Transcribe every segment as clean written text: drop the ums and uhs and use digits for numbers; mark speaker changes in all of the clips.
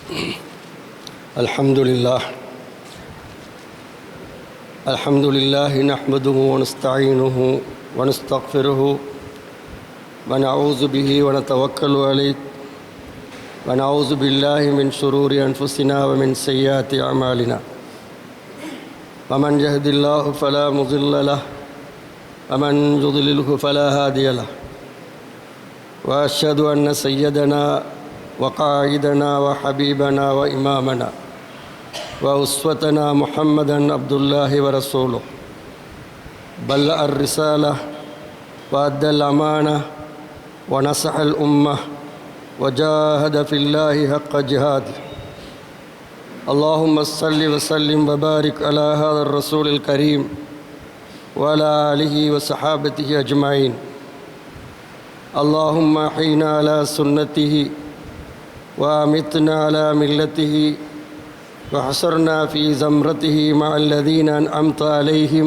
Speaker 1: الحمد لله نحمده ونستعينه ونستغفره ونعوذ به ونتوكل عليه ونعوذ بالله من شرور أنفسنا ومن سيئات أعمالنا ومن يهد الله فلا مضل له ومن يضلله فلا هادي له وأشهد أن سيدنا وقائدنا وحبيبنا وإمامنا وأسوتنا محمدا عبد الله ورسوله بلغ الرسالة وأدى الأمانة ونصح الأمة وجاهد في الله حق جهاده. اللهم صل وسلم وبارك على هذا الرسول الكريم وعلى آله وصحابته أجمعين. اللهم أحينا على سنته وأمتنا على ملته وحشرنا في زمرته مع الذين أنعمت عليهم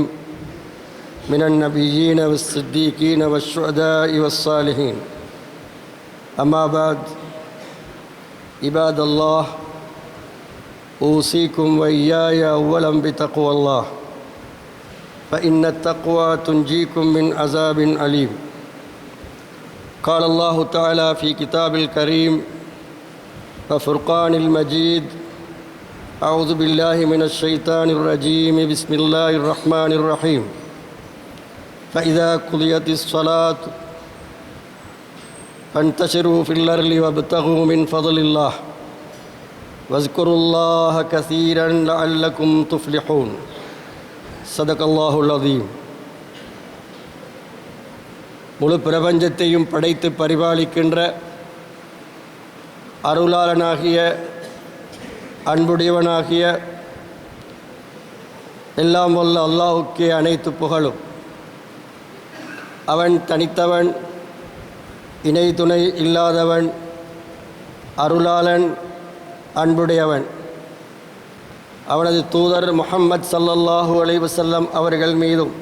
Speaker 1: من النبيين والصديقين والشهداء والصالحين. أما بعد، عباد الله، أوصيكم وإياي أولا بتقوى الله، فإن التقوى تنجيكم من عذاب أليم. قال الله تعالى في كتاب الكريم وفرقان المجيد: أعوذ بالله من الشيطان الرجيم، بسم الله الرحمن الرحيم. فإذا قضيت الصلاة فانتشروا في الأرض وابتغوا من فضل الله واذكروا الله كثيرا لعلكم تفلحون. صدق الله العظيم. முழு பிரபஞ்சத்தையும் படைத்து பரிபாலிக்கின்ற அருளாளனாகிய அன்புடையவனாகிய எல்லாம் வல்ல அல்லாஹுக்கே அனைத்து புகழும். அவன் தனித்தவன், இணை துணை இல்லாதவன், அருளாளன், அன்புடையவன். அவனது தூதர் முஹம்மது ஸல்லல்லாஹு அலைஹி வஸல்லம் அவர்கள் மீதும்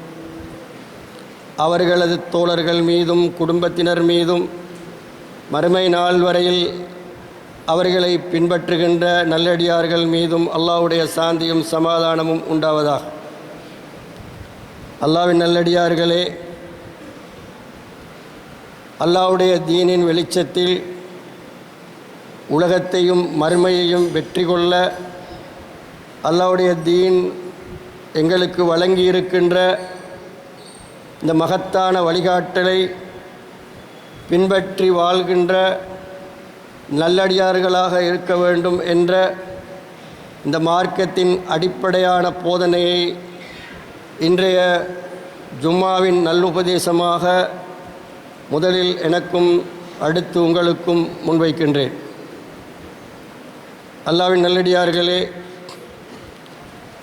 Speaker 1: அவர்களது தோழர்கள் மீதும் குடும்பத்தினர் மீதும் மறுமை நாள் வரையில் அவர்களை பின்பற்றுகின்ற நல்லடியார்கள் மீதும் அல்லாஹ்வுடைய சாந்தியும் சமாதானமும் உண்டாவதாக. அல்லாஹ்வின் நல்லடியார்களே, அல்லாஹ்வுடைய தீனின் வெளிச்சத்தில் உலகத்தையும் மறுமையையும் வெற்றி கொள்ள அல்லாஹ்வுடைய தீன் எங்களுக்கு வழங்கியிருக்கின்ற இந்த மகத்தான வழிகாட்டலை பின்பற்றி வாழ்கின்ற நல்லடியார்களாக இருக்க வேண்டும் என்ற இந்த மார்க்கத்தின் அடிப்படையான போதனையை இன்றைய ஜும்மாவின் நல்லுபதேசமாக முதலில் எனக்கும் அடுத்து உங்களுக்கும் முன்வைக்கின்றேன். அல்லாஹ்வின் நல்லடியார்களே,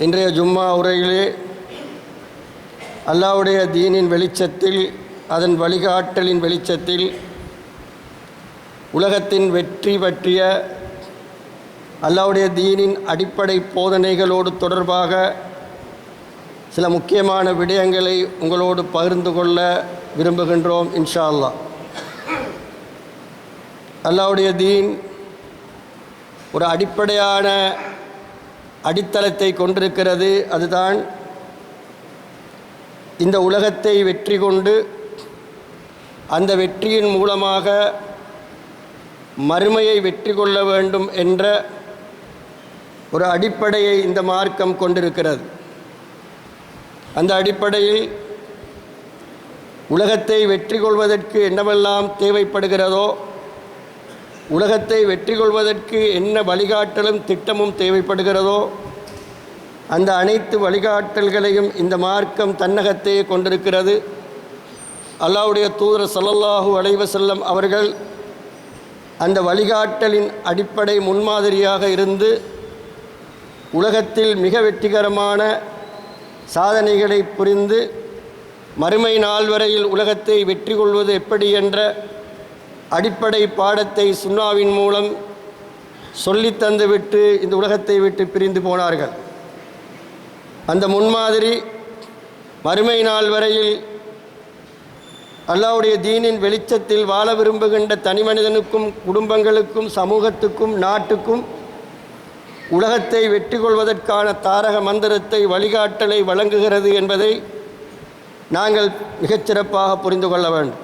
Speaker 1: இன்றைய ஜும்மா உரையிலே அல்லாஹ்வுடைய தீனின் வெளிச்சத்தில், அதன் வழிகாட்டலின் வெளிச்சத்தில் உலகத்தின் வெற்றி பற்றிய அல்லாஹ்வுடைய தீனின் அடிப்படை போதனைகளோடு தொடர்பாக சில முக்கியமான விடயங்களை உங்களோடு பகிர்ந்து கொள்ள விரும்புகின்றோம் இன்ஷா அல்லாஹ். அல்லாஹ்வுடைய தீன் ஒரு அடிப்படையான அடித்தளத்தை கொண்டிருக்கிறது. அதுதான் இந்த உலகத்தை வெற்றி கொண்டு அந்த வெற்றியின் மூலமாக மறுமையை வெற்றி கொள்ள வேண்டும் என்ற ஒரு அடிப்படையை இந்த மார்க்கம் கொண்டிருக்கிறது. அந்த அடிப்படையில் உலகத்தை வெற்றி கொள்வதற்கு என்னவெல்லாம் தேவைப்படுகிறதோ, உலகத்தை வெற்றி கொள்வதற்கு என்ன வழிகாட்டலும் திட்டமும் தேவைப்படுகிறதோ, அந்த அனைத்து வழிகாட்டல்களையும் இந்த மார்க்கம் தன்னகத்தையே கொண்டிருக்கிறது. அல்லாஹ்வுடைய தூதர் ஸல்லல்லாஹு அலைஹி வஸல்லம் அவர்கள் அந்த வழிகாட்டலின் அடிப்படை முன்மாதிரியாக இருந்து உலகத்தில் மிக வெற்றிகரமான சாதனைகளை புரிந்து மறுமை நாள் வரையில் உலகத்தை வெற்றி கொள்வது எப்படி என்ற அடிப்படை பாடத்தை சுன்னாவின் மூலம் சொல்லித்தந்துவிட்டு இந்த உலகத்தை விட்டு பிரிந்து போனார்கள். அந்த முன்மாதிரி மறுமை நாள் வரையில் அல்லாஹ்வுடைய தீனின் வெளிச்சத்தில் வாழ விரும்புகின்ற தனி மனிதனுக்கும் குடும்பங்களுக்கும் சமூகத்துக்கும் நாட்டுக்கும் உலகத்தை வெற்றி கொள்வதற்கான தாரக மந்திரத்தை வழிகாட்டலை வழங்குகிறது என்பதை நாங்கள் மிகச்சிறப்பாக புரிந்து கொள்ள வேண்டும்.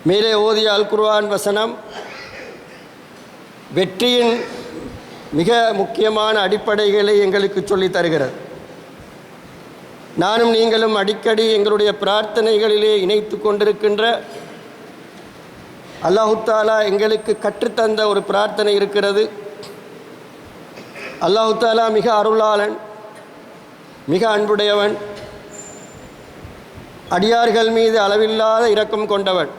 Speaker 1: மேலே ஓதிய அல் குர்ஆன் வசனம் வெற்றியின் மிக முக்கியமான அடிப்படைகளை எங்களுக்கு சொல்லித் தருகிறது. நானும் நீங்களும் அடிக்கடி எங்களுடைய பிரார்த்தனைகளிலே இணைத்து கொண்டிருக்கின்ற அல்லாஹு தாலா எங்களுக்கு கற்றுத்தந்த ஒரு பிரார்த்தனை இருக்கிறது. அல்லாஹு தாலா மிக அருளாளன், மிக அன்புடையவன், அடியார்கள் மீது அளவில்லாத இரக்கம் கொண்டவன்.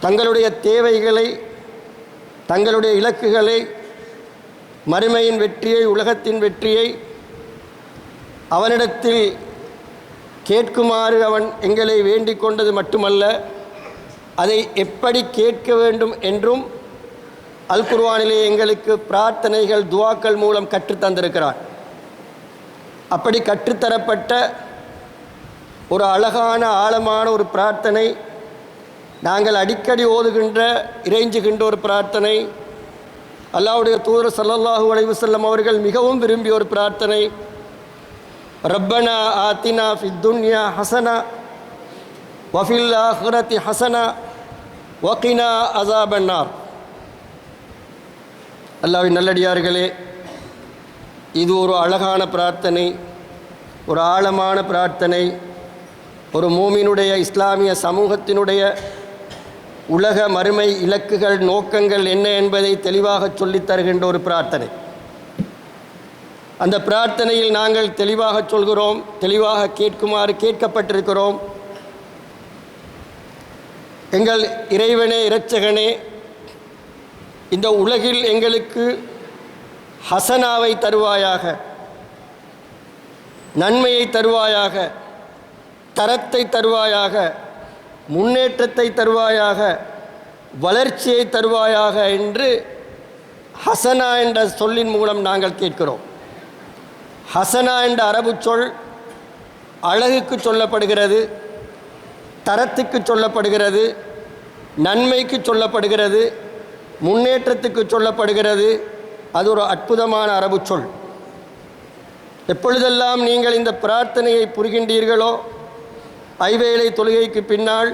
Speaker 1: தங்களுடைய தேவைகளை, தங்களுடைய இலக்குகளை, மறுமையின் வெற்றியை, உலகத்தின் வெற்றியை அவனிடத்தில் கேட்குமாறு அவன் எங்களை வேண்டிக் கொண்டது மட்டுமல்ல, அதை எப்படி கேட்க வேண்டும் என்றும் அல் குர்ஆனிலே எங்களுக்கு பிரார்த்தனைகள், துஆக்கள் மூலம் கற்றுத்தந்திருக்கிறான். அப்படி கற்றுத்தரப்பட்ட ஒரு அழகான ஆழமான ஒரு பிரார்த்தனை, நாங்கள் அடிக்கடி ஓதுகின்ற, இறைஞ்சுகின்ற ஒரு பிரார்த்தனை, அல்லாஹ்வுடைய தூதர் ஸல்லல்லாஹு அலைஹி வஸல்லம் அவர்கள் மிகவும் விரும்பிய ஒரு பிரார்த்தனை. ரப்பனா ஆத்தினா ஃபித் துன்யா ஹஸனா வஃபில் ஆஹிரத்தி ஹஸனா வகினா அஸாபன்னார். அல்லாஹ்வின் நல்லடியார்களே, இது ஒரு அழகான பிரார்த்தனை, ஒரு ஆழமான பிரார்த்தனை. ஒரு மூமினுடைய, இஸ்லாமிய சமூகத்தினுடைய உலக மறுமை இலக்குகள், நோக்கங்கள் என்ன என்பதை தெளிவாக சொல்லித் தருகின்ற ஒரு பிரார்த்தனை. அந்த பிரார்த்தனையில் நாங்கள் தெளிவாக சொல்கிறோம், தெளிவாக கேட்குமாறு கேட்கப்பட்டிருக்கிறோம். எங்கள் இறைவனே, இரட்சகனே, இந்த உலகில் எங்களுக்கு ஹசனாவை தருவாயாக, நன்மையை தருவாயாக, தரத்தை தருவாயாக, முன்னேற்றத்தை தருவாயாக, வளர்ச்சியை தருவாயாக என்று ஹசனா என்ற சொல்லின் மூலம் நாங்கள் கேட்கிறோம். ஹசனா என்ற அரபு சொல் அழகுக்கு சொல்லப்படுகிறது, தரத்துக்கு சொல்லப்படுகிறது, நன்மைக்கு சொல்லப்படுகிறது, முன்னேற்றத்துக்கு சொல்லப்படுகிறது. அது ஒரு அற்புதமான அரபு சொல். எப்பொழுதெல்லாம் நீங்கள் இந்த பிரார்த்தனையை புரிகின்றீர்களோ, ஐவேளை தொழுகைக்கு பின்னால்,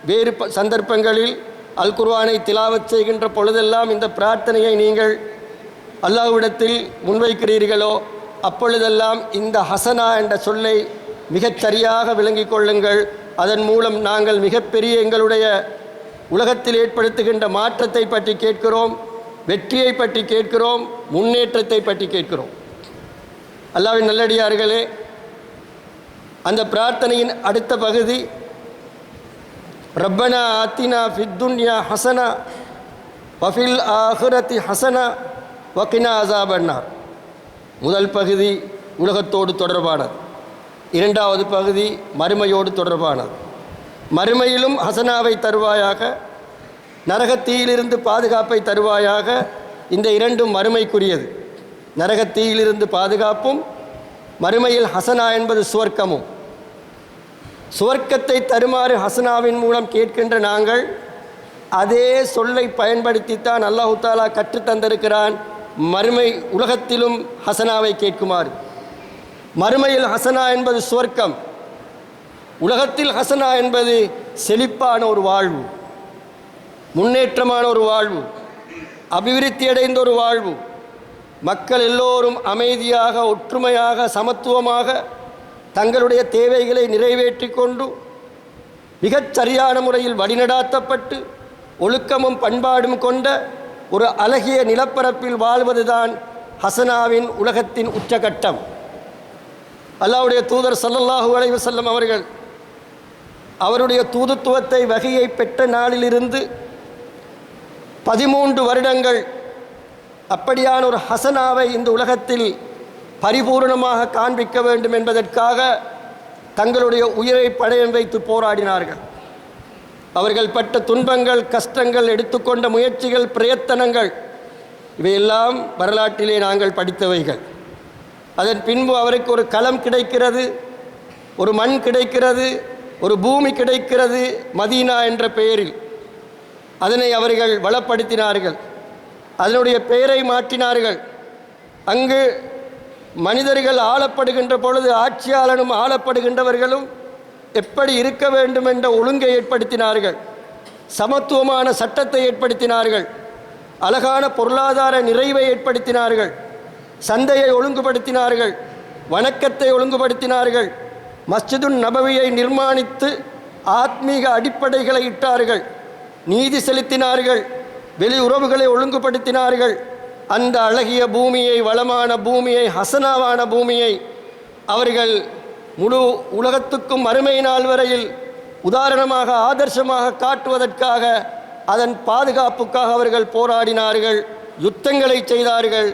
Speaker 1: வேறு சந்தர்ப்பங்களில் அல் குர்ஆனை திலாவத் செய்கின்ற பொழுதெல்லாம் இந்த பிரார்த்தனையை நீங்கள் அல்லாஹ்விடத்தில் முன்வைக்கிறீர்களோ, அப்பொழுதெல்லாம் இந்த ஹசனா என்ற சொல்லை மிகச் சரியாக விளங்கிக் கொள்ளுங்கள். அதன் மூலம் நாங்கள் மிகப்பெரிய எங்களுடைய உலகத்தில் ஏற்படுத்துகின்ற மாற்றத்தை பற்றி கேட்கிறோம், வெற்றியை பற்றி கேட்கிறோம், முன்னேற்றத்தை பற்றி கேட்கிறோம். அல்லாஹ்வின் நல்லடியார்களே, அந்த பிரார்த்தனையின் அடுத்த பகுதி ரப்பனா ஆத்தினா ஃபித் துன்யா ஹஸனா வஃபில் ஆஹிரத்தி ஹஸனா வகினா அஸாபன்னார். முதல் பகுதி உலகத்தோடு தொடர்பானது, இரண்டாவது பகுதி மறுமையோடு தொடர்பானது. மறுமையிலும் ஹசனாவை தருவாயாக, நரகத்தீயிலிருந்து பாதுகாப்பை தருவாயாக. இந்த இரண்டும் மறுமைக்குரியது. நரகத்தீயிலிருந்து பாதுகாப்பும், மறுமையில் ஹசனா என்பது சுவர்க்கமும். சுவர்க்கத்தை தருமாறு ஹசனாவின் மூலம் கேட்கின்ற நாங்கள் அதே சொல்லை பயன்படுத்தித்தான் அல்லாஹு தாலா கற்றுத்தந்திருக்கிறான் மறுமை உலகத்திலும் ஹசனாவை கேட்குமாறு. மறுமையில் ஹசனா என்பது சுவர்க்கம், உலகத்தில் ஹசனா என்பது செழிப்பான ஒரு வாழ்வு, முன்னேற்றமான ஒரு வாழ்வு, அபிவிருத்தி அடைந்த ஒரு வாழ்வு. மக்கள் எல்லோரும் அமைதியாக, ஒற்றுமையாக, சமத்துவமாக தங்களுடைய தேவைகளை நிறைவேற்றி கொண்டு மிகச் சரியான முறையில் வழிநடாத்தப்பட்டு ஒழுக்கமும் பண்பாடும் கொண்ட ஒரு அழகிய நிலப்பரப்பில் வாழ்வதுதான் ஹசனாவின் உலகத்தின் உச்சகட்டம். அல்லாஹ்வுடைய தூதர் ஸல்லல்லாஹு அலைஹி வஸல்லம் அவர்கள் அவருடைய தூதுத்துவத்தை, வகையை பெற்ற நாளிலிருந்து 13 வருடங்கள் அப்படியான ஒரு ஹசனாவை இந்த உலகத்தில் பரிபூர்ணமாக காண்பிக்க வேண்டும் என்பதற்காக தங்களுடைய உயிரை பணயம் வைத்து போராடினார்கள். அவர்கள் பட்ட துன்பங்கள், கஷ்டங்கள், எடுத்துக்கொண்ட முயற்சிகள், பிரயத்தனங்கள், இவையெல்லாம் வரலாற்றிலே நாங்கள் படித்தவைகள். அதன் பின்பு அவருக்கு ஒரு களம் கிடைக்கிறது, ஒரு மண் கிடைக்கிறது, ஒரு பூமி கிடைக்கிறது, மதீனா என்ற பெயரில். அதனை அவர்கள் வளப்படுத்தினார்கள். அதனுடைய பெயரை மாற்றினார்கள். அங்கு மனிதர்கள் ஆளப்படுகின்ற பொழுது ஆட்சியாளனும் ஆளப்படுகின்றவர்களும் எப்படி இருக்க வேண்டும் என்ற ஒழுங்கை ஏற்படுத்தினார்கள். சமத்துவமான சட்டத்தை ஏற்படுத்தினார்கள். அழகான பொருளாதார நிறைவை ஏற்படுத்தினார்கள். சந்தையை ஒழுங்குபடுத்தினார்கள். வணக்கத்தை ஒழுங்குபடுத்தினார்கள். மஸ்ஜிதுன் நபவியை நிர்மாணித்து ஆத்மீக அடிப்படைகளை இட்டார்கள். நீதி செலுத்தினார்கள். வெளி உறவுகளை ஒழுங்குபடுத்தினார்கள். அந்த அழகிய பூமியை, வளமான பூமியை, ஹசனாவான பூமியை அவர்கள் முழு உலகத்துக்கும் மறுமை நாள் வரையில் உதாரணமாக ஆதர்சமாக காட்டுவதற்காக அதன் பாதுகாப்புக்காக அவர்கள் போராடினார்கள், யுத்தங்களை செய்தார்கள்.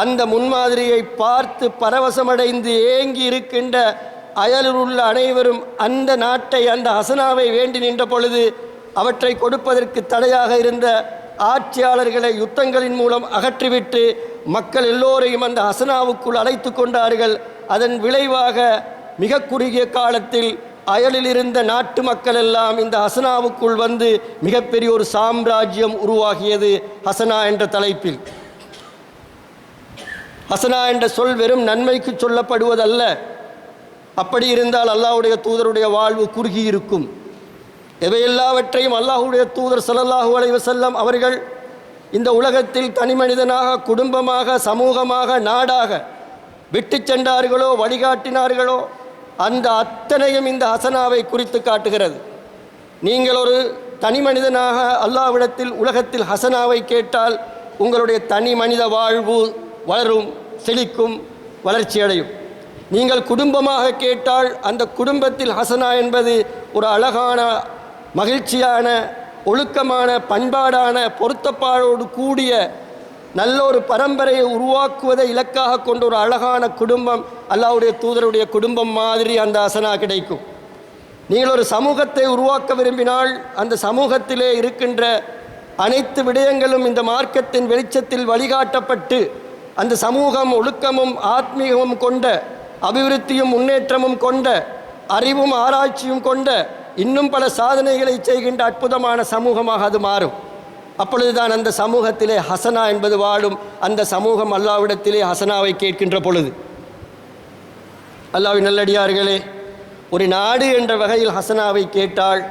Speaker 1: அந்த முன்மாதிரியை பார்த்து பரவசமடைந்து ஏங்கி இருக்கின்ற அயலில் உள்ள அனைவரும் அந்த நாட்டை, அந்த ஹசனாவை வேண்டி நின்ற பொழுது அவற்றை கொடுப்பதற்கு தடையாக இருந்த ஆட்சியாளர்களை யுத்தங்களின் மூலம் அகற்றிவிட்டு மக்கள் எல்லோரையும் அந்த ஹசனாவுக்குள் அழைத்து கொண்டார்கள். அதன் விளைவாக மிக குறுகிய காலத்தில் அயலில் இருந்த நாட்டு மக்கள் எல்லாம் இந்த ஹசனாவுக்குள் வந்து மிகப்பெரிய ஒரு சாம்ராஜ்யம் உருவாகியது. ஹசனா என்ற தலைப்பில். ஹசனா என்ற சொல் வெறும் நன்மைக்கு சொல்லப்படுவதல்ல. அப்படி இருந்தால் அல்லாஹ்வுடைய தூதருடைய வாழ்வு குறுகி இருக்கும். எவையெல்லாவற்றையும் அல்லாஹ்வுடைய தூதர் ஸல்லல்லாஹு அலைஹி வஸல்லம் அவர்கள் இந்த உலகத்தில் தனி மனிதனாக, குடும்பமாக, சமூகமாக, நாடாக விட்டு சென்றார்களோ, வழிகாட்டினார்களோ, அந்த அத்தனையும் இந்த ஹசனாவை குறித்து காட்டுகிறது. நீங்கள் ஒரு தனி மனிதனாக அல்லாஹ்விடத்தில் உலகத்தில் ஹசனாவை கேட்டால் உங்களுடைய தனி மனித வாழ்வு வளரும், செழிக்கும், வளர்ச்சியடையும். நீங்கள் குடும்பமாக கேட்டால் அந்த குடும்பத்தில் ஹசனா என்பது ஒரு அழகான, மகிழ்ச்சியான, ஒழுக்கமான, பண்பாடான, பொருத்தப்பாடோடு கூடிய நல்ல ஒரு பரம்பரையை உருவாக்குவதை இலக்காக கொண்ட ஒரு அழகான குடும்பம், அல்லாஹ்வுடைய தூதருடைய குடும்பம் மாதிரி அந்த ஹசனா கிடைக்கும். நீங்கள் ஒரு சமூகத்தை உருவாக்க விரும்பினால் அந்த சமூகத்திலே இருக்கின்ற அனைத்து விடயங்களும் இந்த மார்க்கத்தின் வெளிச்சத்தில் வழிகாட்டப்பட்டு அந்த சமூகம் ஒழுக்கமும் ஆத்மீகமும் கொண்ட, அபிவிருத்தியும் முன்னேற்றமும் கொண்ட, அறிவும் ஆராய்ச்சியும் கொண்ட, இன்னும் பல சாதனைகளை செய்கின்ற அற்புதமான சமூகமாக அது மாறும். அப்பொழுதுதான் அந்த சமூகத்திலே ஹசனா என்பது வாழும். அந்த சமூகம் அல்லாஹ்விடத்திலே ஹசனாவை கேட்கின்ற பொழுது, அல்லாஹ்வின் நல்லடியார்களே, ஒரு நாடு என்ற வகையில் ஹசனாவை கேட்டால்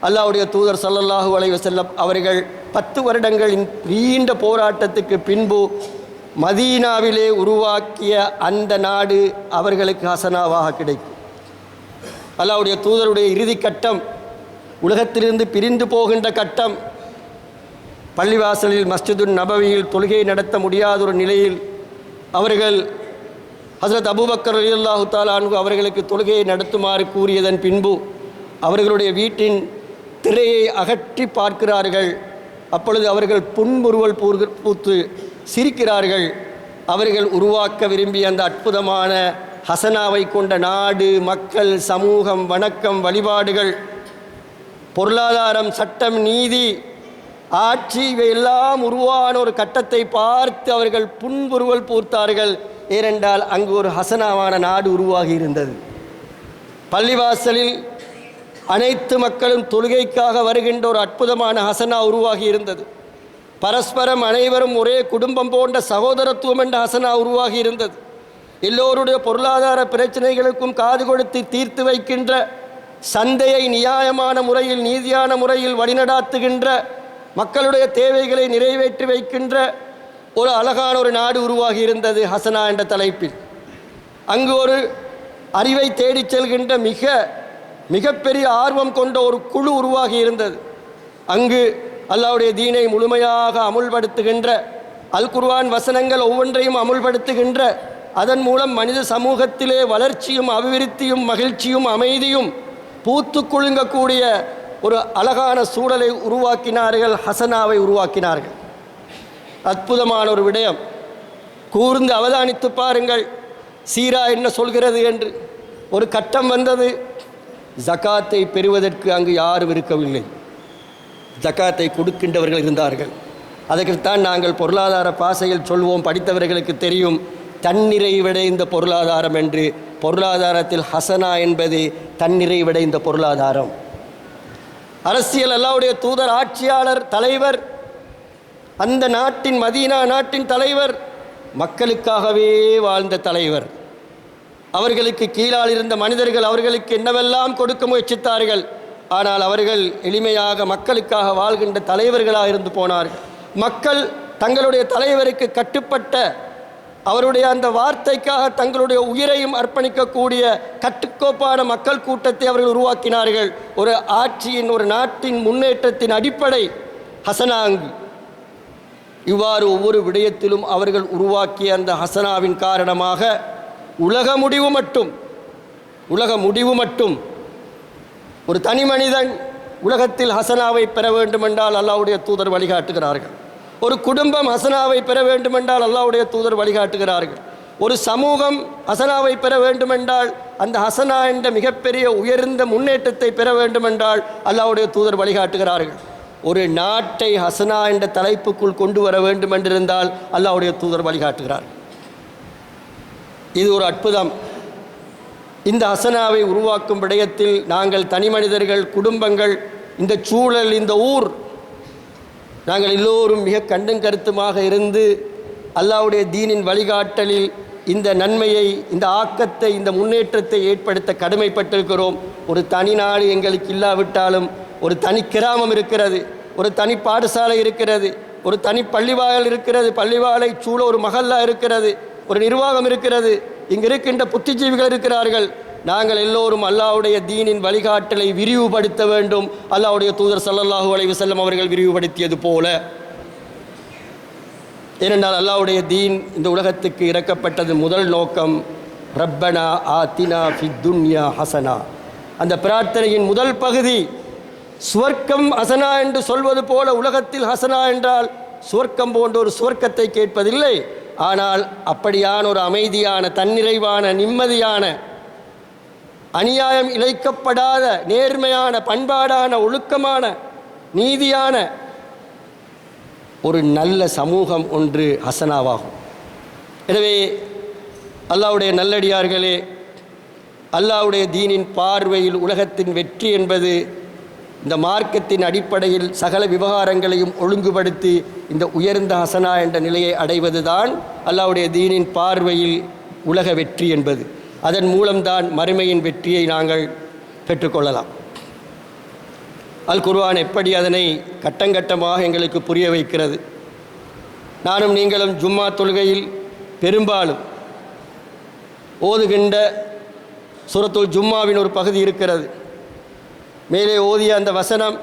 Speaker 1: அல்லாஹ்வுடைய தூதர் ஸல்லல்லாஹு அலைஹி வஸல்லம் அவர்கள் 10 வருடங்களின் நீண்ட போராட்டத்துக்கு பின்பு மதீனாவிலே உருவாக்கிய அந்த நாடு அவர்களுக்கு ஹசனாவாக கிடைக்கும். அல்லாஹ்வுடைய தூதருடைய இறுதி கட்டம், உலகத்திலிருந்து பிரிந்து போகின்ற கட்டம், பள்ளிவாசலில் மஸ்ஜிதுன் நபவியில் தொழுகை நடத்த முடியாத ஒரு நிலையில் அவர்கள் ஹஸரத் அபூபக்கர் ரலியல்லாஹு தஆலா அன்ஹு அவர்களுக்கு தொழுகையை நடத்துமாறு கூறியதன் பின்பு அவர்களுடைய வீட்டின் திரையை அகற்றி பார்க்கிறார்கள். அப்பொழுது அவர்கள் புன்முறுவல் பூத்து சிரிக்கிறார்கள். அவர்கள் உருவாக்க விரும்பிய அந்த அற்புதமான ஹசனாவை கொண்ட நாடு, மக்கள், சமூகம், வணக்கம், வழிபாடுகள், பொருளாதாரம், சட்டம், நீதி, ஆட்சி, இவையெல்லாம் உருவான ஒரு கட்டத்தை பார்த்து அவர்கள் புன்முறுவல் பூத்தார்கள். ஏனென்றால் அங்கு ஒரு ஹசனாவான நாடு உருவாகி இருந்தது. பள்ளிவாசலில் அனைத்து மக்களும் தொழுகைக்காக வருகின்ற ஒரு அற்புதமான ஹசனா உருவாகி இருந்தது. பரஸ்பரம் அனைவரும் ஒரே குடும்பம் போன்ற சகோதரத்துவம் என்ற ஹசனா உருவாகி இருந்தது. எல்லோருடைய பொருளாதார பிரச்சனைகளுக்கும் காது கொடுத்து தீர்த்து வைக்கின்ற, சந்தையை நியாயமான முறையில், நீதியான முறையில் வழிநடாத்துகின்ற, மக்களுடைய தேவைகளை நிறைவேற்றி வைக்கின்ற ஒரு அழகான ஒரு நாடு உருவாகி இருந்தது ஹசனா என்ற தலைப்பில். அங்கு ஒரு அறிவை தேடிச் செல்கின்ற மிகப்பெரிய ஆர்வம் கொண்ட ஒரு குழு உருவாகி இருந்தது. அங்கு அல்லாஹ்வுடைய தீனை முழுமையாக அமுல்படுத்துகின்ற, அல் குர்ஆன் வசனங்கள் ஒவ்வொன்றையும் அமுல்படுத்துகின்ற, அதன் மூலம் மனித சமூகத்திலே வளர்ச்சியும், அபிவிருத்தியும், மகிழ்ச்சியும், அமைதியும் பூத்து குலுங்கக்கூடிய ஒரு அழகான சூழலை உருவாக்கினார்கள். ஹசனாவை உருவாக்கினார்கள். அற்புதமான ஒரு விடயம். கூர்ந்து அவதானித்து பாருங்கள், சீரா என்ன சொல்கிறது என்று. ஒரு கட்டம் வந்தது, ஜகாத்தை பெறுவதற்கு அங்கு யாரும் இருக்கவில்லை. ஜகாத்தை கொடுக்கின்றவர்கள் இருந்தார்கள். அதற்குத்தான் நாங்கள் பொருளாதார பாசையில் சொல்வோம், படித்தவர்களுக்கு தெரியும், தன்னிறைவடைந்த பொருளாதாரம் என்று. பொருளாதாரத்தில் ஹசனா என்பது தன்னிறைவடைந்த பொருளாதாரம். அரசியல், அல்லாஹ்வுடைய தூதர், ஆட்சியாளர், தலைவர் அந்த நாட்டின் மதீனா நாட்டின் தலைவர் மக்களுக்காகவே வாழ்ந்த தலைவர். அவர்களுக்கு கீழால் இருந்த மனிதர்கள் அவர்களுக்கு என்னவெல்லாம் கொடுக்க முயற்சித்தார்கள். ஆனால் அவர்கள் எளிமையாக மக்களுக்காக வாழ்கின்ற தலைவர்களாக இருந்து போனார்கள். மக்கள் தங்களுடைய தலைவருக்கு கட்டுப்பட்ட, அவருடைய அந்த வார்த்தைக்காக தங்களுடைய உயிரையும் அர்ப்பணிக்கக்கூடிய கட்டுக்கோப்பான மக்கள் கூட்டத்தை அவர்கள் உருவாக்கினார்கள். ஒரு ஆட்சியின், ஒரு நாட்டின் முன்னேற்றத்தின் அடிப்படை ஹசனாங்கு. இவ்வாறு ஒவ்வொரு விடயத்திலும் அவர்கள் உருவாக்கிய அந்த ஹசனாவின் காரணமாக உலக முடிவு மட்டும் ஒரு தனி மனிதன் உலகத்தில் ஹசனாவை பெற வேண்டுமென்றால் அல்லாஹ்வுடைய தூதர் வழிகாட்டுகிறார்கள். ஒரு குடும்பம் ஹசனாவை பெற வேண்டுமென்றால் அல்லாஹ்வுடைய தூதர் வழிகாட்டுகிறார்கள். ஒரு சமூகம் ஹசனாவை பெற வேண்டுமென்றால், அந்த ஹசனா என்ற மிகப்பெரிய உயர்ந்த முன்னேற்றத்தை பெற வேண்டுமென்றால் அல்லாஹ்வுடைய தூதர் வழிகாட்டுகிறார்கள். ஒரு நாட்டை ஹசனா என்ற தலைப்புக்குள் கொண்டு வர வேண்டும் என்றிருந்தால் அல்லாஹ்வுடைய தூதர் வழிகாட்டுகிறார். இது ஒரு அற்புதம். இந்த ஹசனாவை உருவாக்கும் விடயத்தில் நாங்கள் தனி மனிதர்கள், குடும்பங்கள், இந்த சூழல், இந்த ஊர், நாங்கள் எல்லோரும் மிக கண்டும் கருத்துமாக இருந்து அல்லாஹ்வுடைய தீனின் வழிகாட்டலில் இந்த நன்மையை, இந்த ஆக்கத்தை, இந்த முன்னேற்றத்தை ஏற்படுத்த கடமைப்பட்டிருக்கிறோம். ஒரு தனி நாடு எங்களுக்கு இல்லாவிட்டாலும் ஒரு தனி கிராமம் இருக்கிறது, ஒரு தனி பாடசாலை இருக்கிறது, ஒரு தனி பள்ளிவாயல் இருக்கிறது, பள்ளிவாயலை சூழ ஒரு மஹல்லா இருக்கிறது, ஒரு நிர்வாகம் இருக்கிறது, இங்கு இருக்கின்ற புத்திஜீவிகள் இருக்கிறார்கள். நாங்கள் எல்லோரும் அல்லாஹ்வுடைய தீனின் வழிகாட்டலை விரிவுபடுத்த வேண்டும். அல்லாஹ்வுடைய தூதர் ஸல்லல்லாஹு அலைஹி வஸல்லம் அவர்கள் விரிவுபடுத்தியது போல. ஏனென்றால் அல்லாஹ்வுடைய தீன் இந்த உலகத்துக்கு இறக்கப்பட்டது முதல் நோக்கம் ரப்பனா ஆத்தினா ஃபித் துன்யா ஹசனா. அந்த பிரார்த்தனையின் முதல் பகுதி சுவர்க்கம் ஹசனா என்று சொல்வது போல, உலகத்தில் ஹசனா என்றால் சுவர்க்கம் போன்ற ஒரு சுவர்க்கத்தை கேட்பதில்லை. ஆனால் அப்படியான ஒரு அமைதியான, தன்னிறைவான, நிம்மதியான, அநியாயம் இழைக்கப்படாத, நேர்மையான, பண்பாடான, ஒழுக்கமான, நீதியான ஒரு நல்ல சமூகம் ஒன்று ஹசனாவாகும். எனவே அல்லாஹ்வுடைய நல்லடியார்களே, அல்லாஹ்வுடைய தீனின் பார்வையில் உலகத்தின் வெற்றி என்பது இந்த மார்க்கத்தின் அடிப்படையில் சகல விவகாரங்களையும் ஒழுங்குபடுத்தி இந்த உயர்ந்த ஹசனா என்ற நிலையை அடைவதுதான் அல்லாஹ்வுடைய தீனின் பார்வையில் உலக வெற்றி என்பது. அதன் மூலம்தான் மறுமையின் வெற்றியை நாங்கள் பெற்றுக்கொள்ளலாம். அல் குர்ஆன் எப்படி அதனை கட்டங்கட்டமாக எங்களுக்கு புரிய வைக்கிறது. நானும் நீங்களும் ஜும்மா தொழுகையில் பெரும்பாலும் ஓதுகின்ற சூரத்துல் ஜும்மாவின் ஒரு பகுதி இருக்கிறது. மேலே ஓதிய அந்த வசனம்,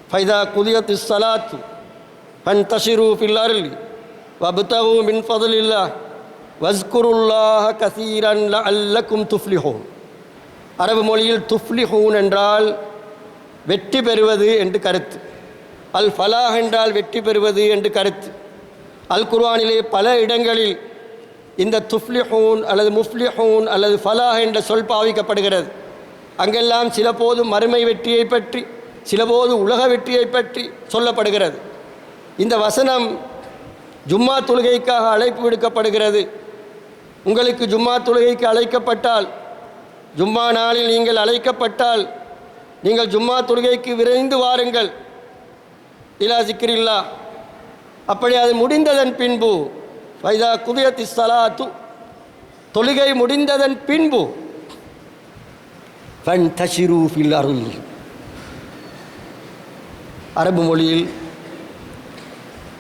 Speaker 1: ஃபைதா குதியத்திஸ் ஸலாத்து ஃபன்தஷிரு ஃபில் அர்லி வப்தகு மின் ஃபضலில்லாஹ் வஸ்குருல்லாஹ கஸீரன் லஅல்லக்கும் துஃப்லிஹூன். அரபு மொழியில் துஃப்லிஹூன் என்றால் வெற்றி பெறுவது என்று கருத்து. அல் ஃபலாஹ் என்றால் வெற்றி பெறுவது என்று கருத்து. அல் குர்ஆனிலே பல இடங்களில் இந்த துஃப்லிஹூன் அல்லது முஃப்லிஹூன் அல்லது ஃபலாஹ் என்ற சொல் பாவிக்கப்படுகிறது. அங்கெல்லாம் சிலபோது மறுமை வெற்றியை பற்றி, சிலபோது உலக வெற்றியை பற்றி சொல்லப்படுகிறது. இந்த வசனம் ஜும்மா தொழுகைக்காக அழைப்பு விடுக்கப்படுகிறது. உங்களுக்கு ஜும்மா தொழுகைக்கு அழைக்கப்பட்டால், ஜும்மா நாளில் நீங்கள் அழைக்கப்பட்டால், நீங்கள் ஜும்மா தொழுகைக்கு விரைந்து வாருங்கள். இலா சிக்ரில்லா. அப்படி அது முடிந்ததன் பின்பு, ஃபைதா குதியத்திஸ் ஸலாத்து, தொழுகை முடிந்ததன் பின்பு, ஃபன்தஷிரு ஃபில் அர்லி. அரபு மொழியில்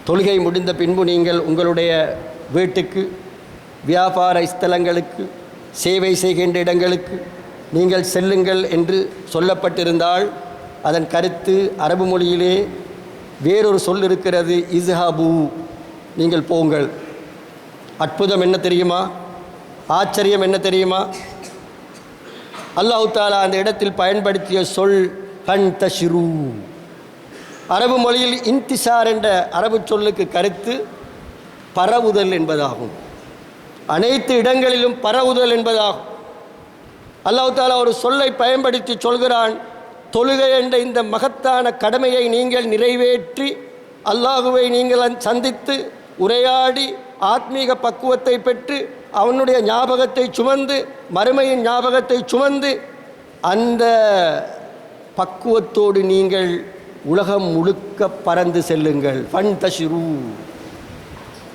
Speaker 1: தொழுகை முடிந்த பின்பு நீங்கள் உங்களுடைய வீட்டுக்கு, வியாபார ஸ்தலங்களுக்கு, சேவை செய்கின்ற இடங்களுக்கு நீங்கள் செல்லுங்கள் என்று சொல்லப்பட்டிருந்தால், அதன் கருத்து அரபு மொழியிலே வேறொரு சொல் இருக்கிறது, இஸ்ஹபு, நீங்கள் போங்கள். அற்புதம் என்ன தெரியுமா? ஆச்சரியம் என்ன தெரியுமா? அல்லாஹ் தஆலா அந்த இடத்தில் பயன்படுத்திய சொல் ஃபன்தஷிரு. அரபு மொழியில் இன்திஷார் என்ற அரபு சொல்லுக்கு கருத்து பரவுதல் என்பதாகும். அனைத்து இடங்களிலும் பரவுதல் என்பதாகும். அல்லாஹ் தஆலா ஒரு சொல்லை பயன்படுத்தி சொல்கிறான், தொழுகை என்ற இந்த மகத்தான கடமையை நீங்கள் நிறைவேற்றி, அல்லாஹுவை நீங்கள் சந்தித்து உரையாடி ஆத்மீக பக்குவத்தை பெற்று, அவனுடைய ஞாபகத்தை சுமந்து, மறுமையின் ஞாபகத்தை சுமந்து, அந்த பக்குவத்தோடு நீங்கள் உலகம் முழுக்க பறந்து செல்லுங்கள்.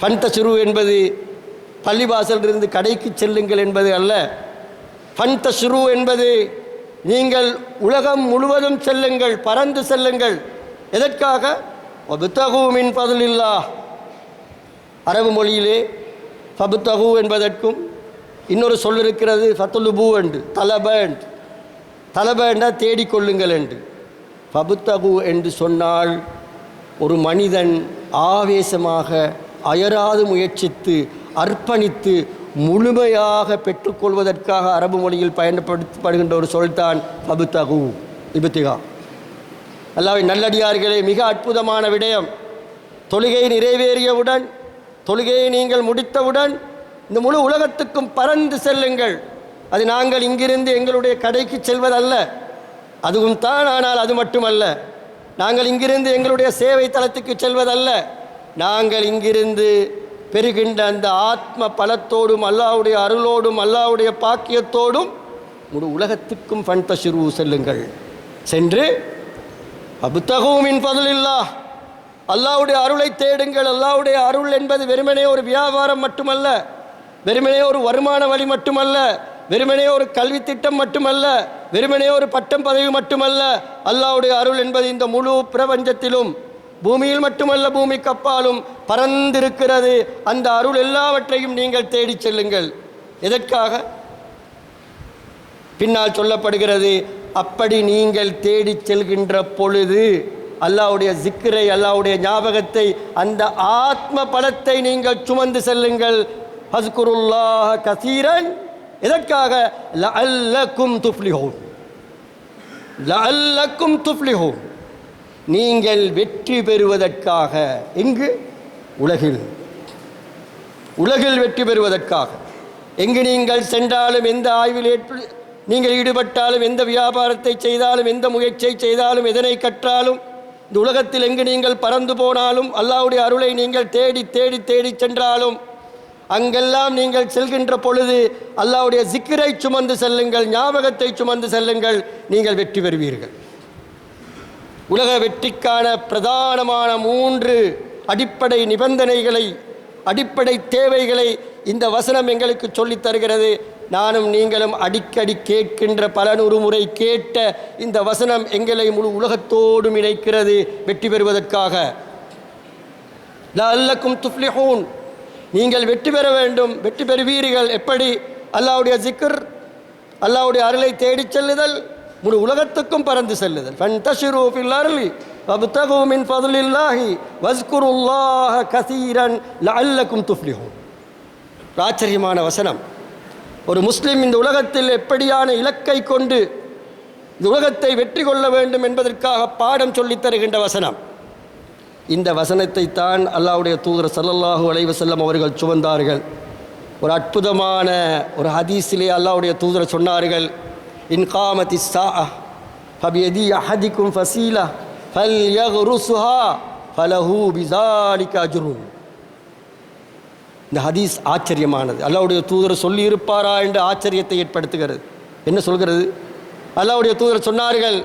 Speaker 1: ஃபன்தஷிரு என்பது பள்ளிவாசலிருந்து கடைக்கு செல்லுங்கள் என்பது அல்ல. ஃபன்தஷிரு என்பது நீங்கள் உலகம் முழுவதும் செல்லுங்கள், பறந்து செல்லுங்கள். எதற்காக? வபுத்தகு மின் ஃபதுலில்லாஹ். அரபு மொழியிலே ஃபபுத்தகு என்பதற்கும் இன்னொரு சொல் இருக்கிறது, ஃபத்துலுபு என்று, தலபண்டா தேடிக்கொள்ளுங்கள் என்று. ஃபபுத்தகு என்று சொன்னால் ஒரு மனிதன் ஆவேசமாக அயராது முயற்சித்து அர்ப்பணித்து முழுமையாக பெற்றுக்கொள்வதற்காக அரபு மொழியில் பயன்படுத்தப்படுகின்ற ஒரு சொல்தான் ஃபபுத்தகு, இப்திகா. அல்லாஹ்வின் நல்லடியார்களே, மிக அற்புதமான விடயம். தொழுகை நிறைவேறியவுடன், தொழுகையை நீங்கள் முடித்தவுடன் இந்த முழு உலகத்துக்கும் பறந்து செல்லுங்கள். அது நாங்கள் இங்கிருந்து எங்களுடைய கடைக்கு செல்வதல்ல, அதுவும் தான். ஆனால் அது மட்டுமல்ல, நாங்கள் இங்கிருந்து எங்களுடைய சேவை தளத்துக்கு செல்வதல்ல. நாங்கள் இங்கிருந்து பெறுகின்ற அந்த ஆத்ம பலத்தோடும் அல்லாஹ்வுடைய அருளோடும் அல்லாஹ்வுடைய பாக்கியத்தோடும் முழு உலகத்துக்கும் ஃபன்தஷிரு செல்லுங்கள். சென்று அபுத்தகு மின் ஃபதுலில்லாஹ், அல்லாஹ்வுடைய அருளை தேடுங்கள். அல்லாஹ்வுடைய அருள் என்பது வெறுமனே ஒரு வியாபாரம் மட்டுமல்ல, வெறுமனே ஒரு வருமான வழி மட்டுமல்ல, வெறுமனே ஒரு கல்வி திட்டம் மட்டுமல்ல, வெறுமனே ஒரு பட்டம் பதவி மட்டுமல்ல. அல்லாஹ்வுடைய அருள் என்பது இந்த முழு பிரபஞ்சத்திலும், பூமியில் மட்டுமல்ல பூமிக்கு அப்பாலும் பறந்திருக்கிறது. அந்த அருள் எல்லாவற்றையும் நீங்கள் தேடி செல்லுங்கள். எதற்காக? பின்னால் சொல்லப்படுகிறது, அப்படி நீங்கள் தேடி செல்கின்ற பொழுது அல்லாஹ்வுடைய ஜிக்ரை, அல்லாஹ்வுடைய ஞாபகத்தை, அந்த ஆத்ம பலத்தை நீங்கள் சுமந்து செல்லுங்கள். ஃபஸ்குருல்லாஹ கஸீரன். எதற்காக? லஅல்லக்கும் துஃப்லிஹூன், லஅல்லக்கும் துஃப்லிஹூன், நீங்கள் வெற்றி பெறுவதற்காக. எங்கு? உலகில். உலகில் வெற்றி பெறுவதற்காக. எங்கு நீங்கள் சென்றாலும், எந்த ஆய்வில் நீங்கள் ஈடுபட்டாலும், எந்த வியாபாரத்தை செய்தாலும், எந்த முயற்சியை செய்தாலும், எதனை கற்றாலும், இந்த உலகத்தில் எங்கு நீங்கள் பறந்து போனாலும், அல்லாஹ்வுடைய அருளை நீங்கள் தேடி தேடி தேடி சென்றாலும், அங்கெல்லாம் நீங்கள் செல்கின்ற பொழுது அல்லாஹ்வுடைய ஜிக்ரை சுமந்து செல்லுங்கள், ஞாபகத்தை சுமந்து செல்லுங்கள். நீங்கள் வெற்றி பெறுவீர்கள். உலக வெற்றிக்கான பிரதானமான 3 அடிப்படை நிபந்தனைகளை, அடிப்படை தேவைகளை இந்த வசனம் எங்களுக்கு சொல்லித் தருகிறது. நானும் நீங்களும் அடிக்கடி கேட்கின்ற, பல நூறு முறை கேட்ட இந்த வசனம் எங்களை முழு உலகத்தோடும் இணைக்கிறது வெற்றி பெறுவதற்காக. லஅல்லக்கும் துஃப்லிஹூன், நீங்கள் வெற்றி பெற வேண்டும், வெற்றி பெறுவீர்கள். எப்படி? அல்லாஹ்வுடைய ஜிக்ர், அல்லாஹ்வுடைய அருளை தேடிச் செல்லுதல், முழு உலகத்துக்கும் பறந்து செல்லுதல். ஃபன்தஷிரு ஃபில் அர்லி வப்தகு மின் ஃபதுலில்லாஹி வஸ்குருல்லாஹ கஸீரன் லஅல்லக்கும் துஃப்லிஹூன். ஆச்சரியமான வசனம். ஒரு முஸ்லிம் இந்த உலகத்தில் எப்படியான இலக்கை கொண்டு இந்த உலகத்தை வெற்றி கொள்ள வேண்டும் என்பதற்காக பாடம் சொல்லித் தருகின்ற வசனம். இந்த வசனத்தை தான் அல்லாஹ்வுடைய தூதர் ஸல்லல்லாஹு அலைஹி வஸல்லம் அவர்கள் சுமந்தார்கள். ஒரு அற்புதமான ஒரு ஹதீஸிலே அல்லாஹ்வுடைய தூதர் சொன்னார்கள், இன் காமத்திஸ் ஸாஅ ஃபபியதி அஹதிக்கும் ஃபஸீலா ஃபல்யக்ருஸ்ஹா ஃபலஹு பிஸாலிக அஜ்ருன். இந்த ஹதீஸ் ஆச்சரியமானது. அல்லாஹ்வுடைய தூதர் சொல்லி இருப்பாரா என்று ஆச்சரியத்தை ஏற்படுத்துகிறது. என்ன சொல்கிறது? அல்லாஹ்வுடைய தூதர் சொன்னார்கள்,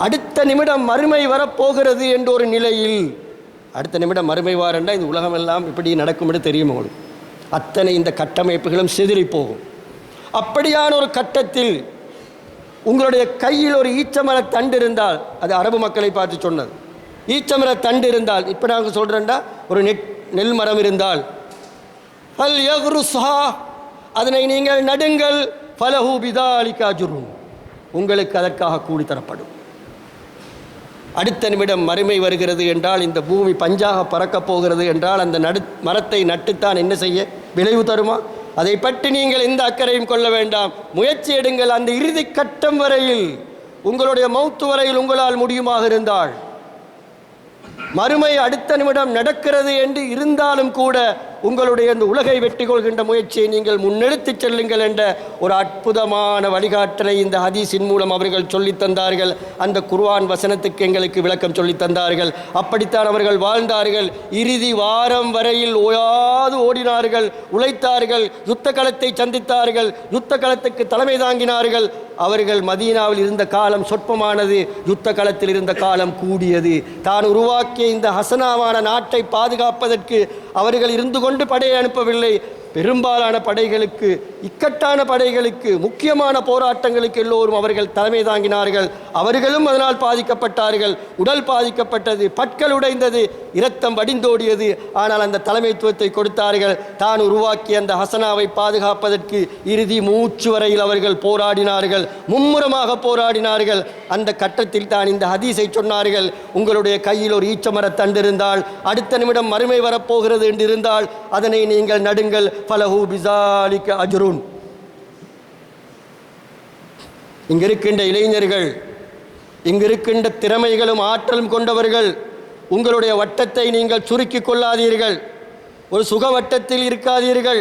Speaker 1: அடுத்த நிமிடம் மறுமை வரப்போகிறது என்ற ஒரு நிலையில், அடுத்த நிமிடம் மறுமை வாரண்டா இந்த உலகமெல்லாம் இப்படி நடக்கும் என்று தெரியும் உங்களுக்கு. அத்தனை இந்த கட்டமைப்புகளும் சிதறி போகும். அப்படியான ஒரு கட்டத்தில் உங்களுடைய கையில் ஒரு ஈச்சமர தண்டு இருந்தால், அது அரபு மக்களை பார்த்து சொன்னது, ஈச்சமர தண்டு இருந்தால், இப்போ நாங்கள் சொல்கிறேன்டா ஒரு நெல் மரம் இருந்தால், ஃபல் யக்ருஸ்ஹா, அதனை நீங்கள் நடுங்கள், ஃபலஹு பிஸாலிக அஜ்ருன், உங்களுக்கு அதற்காக கூலி தரப்படும். அடுத்த நிமிடம் மறுமை வருகிறது என்றால், இந்த பூமி பஞ்சாக பறக்கப் போகிறது என்றால், அந்த மரத்தை நட்டுத்தான் என்ன செய்ய விளைவு தருமா? அதை பற்றி நீங்கள் எந்த அக்கறையும் கொள்ள வேண்டாம். முயற்சி எடுங்கள். அந்த இறுதி கட்டம் வரையில், உங்களுடைய மௌத்து வரையில் உங்களால் முடியுமாக இருந்தால், மறுமை அடுத்த நிமிடம் நடக்கிறது என்று இருந்தாலும் கூட உங்களுடைய இந்த உலகை வெற்றி கொள்கின்ற முயற்சியை நீங்கள் முன்னெடுத்து செல்லுங்கள் என்ற ஒரு அற்புதமான வழிகாட்டலை இந்த ஹதீஸின் மூலம் அவர்கள் சொல்லித் தந்தார்கள். அந்த குர்ஆன் வசனத்துக்கு எங்களுக்கு விளக்கம் சொல்லித் தந்தார்கள். அப்படித்தான் அவர்கள் வாழ்ந்தார்கள். இறுதி வாரம் வரையில் ஓயாது ஓடினார்கள், உழைத்தார்கள், யுத்த களத்தை சந்தித்தார்கள், யுத்த களத்துக்கு தலைமை தாங்கினார்கள். அவர்கள் மதீனாவில் இருந்த காலம் சொற்பமானது, யுத்த களத்தில் இருந்த காலம் கூடியது. தான் உருவாக்கிய இந்த ஹசனாவான நாட்டை பாதுகாப்பதற்கு அவர்கள் இருந்து கொண்டு படையை அனுப்பவில்லை. பெரும்பாலான படைகளுக்கு, இக்கட்டான படைகளுக்கு, முக்கியமான போராட்டங்களுக்கு எல்லோரும் அவர்கள் தலைமை தாங்கினார்கள். அவர்களும் அதனால் பாதிக்கப்பட்டார்கள். உடல் பாதிக்கப்பட்டது, பற்கள் உடைந்தது, இரத்தம் வடிந்தோடியது. ஆனால் அந்த தலைமைத்துவத்தை கொடுத்தார்கள். தான் உருவாக்கிய அந்த ஹசனாவை பாதுகாப்பதற்கு இறுதி மூச்சு வரையில் அவர்கள் போராடினார்கள், மும்முரமாக போராடினார்கள். அந்த கட்டத்தில் தான் இந்த ஹதீஸை சொன்னார்கள். உங்களுடைய கையில் ஒரு ஈச்சமரத்தண்டு இருந்தால், அடுத்த நிமிடம் மறுமை வரப்போகிறது என்று இருந்தால், அதனை நீங்கள் நடுங்கள். ஃபலஹு பிஸாலிக அஜ்ருன். இங்கிருக்கின்ற இளைஞர்கள், இங்கிருக்கின்ற திறமைகளும் ஆற்றலும் கொண்டவர்கள், உங்களுடைய வட்டத்தை நீங்கள் சுருக்கிக் கொள்ளாதீர்கள், ஒரு சுக வட்டத்தில் இருக்காதீர்கள்.